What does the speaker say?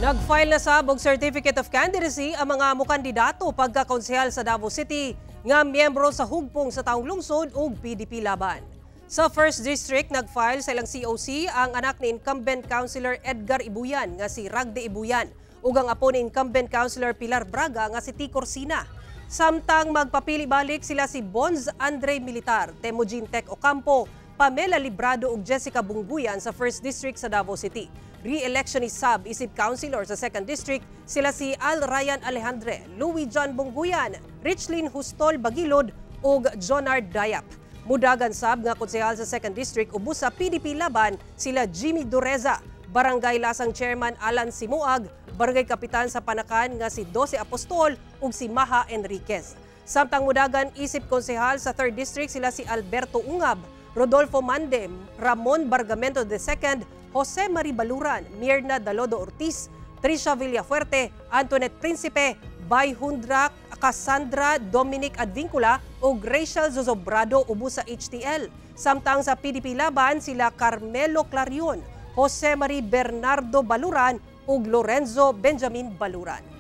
Nag-file na sa Certificate of Candidacy ang mga mukandidato pagkakonsehal sa Davao City nga miyembro sa hugpong sa taong lungsod ug PDP laban. Sa 1st District, nag-file sa ilang COC ang anak ni incumbent Councilor Edgar Ibuyan nga si Ragde Ibuyan ug ang apo ni incumbent Councilor Pilar Braga nga si T. Corsina. Samtang magpapili balik sila si Bonz Andre Militar, Temujin Tec Ocampo, Pamela Librado ug Jessica Bungbuyan sa 1st District sa Davao City. Re-election ni Sub-Isip Councilor sa 2nd District sila si Al Ryan Alejandre, Louis John Bungbuyan, Richlyn Hustol Bagilod ug Jonard Dayap. Mudagan sab nga konsehal sa 2nd District ubos sa PDP laban sila Jimmy Dureza, Barangay Lasang Chairman Alan Simuag, Barangay Kapitan sa Panakan nga si Dose Apostol ug si Maha Enriquez. Samtang mudagan isip konsehal sa 3rd District sila si Alberto Ungab, Rodolfo Mandem, Ramon Bargamento II, Jose Mari Baluran, Mirna Dalodo Ortiz, Trisha Villafuerte, Antoinette Principe, Bayhundra Cassandra Dominic Advincula ug Rachel Zozobrado ubos sa HTL. Samtang sa PDP laban sila Carmelo Clarion, Jose Mari Bernardo Baluran ug Lorenzo Benjamin Baluran.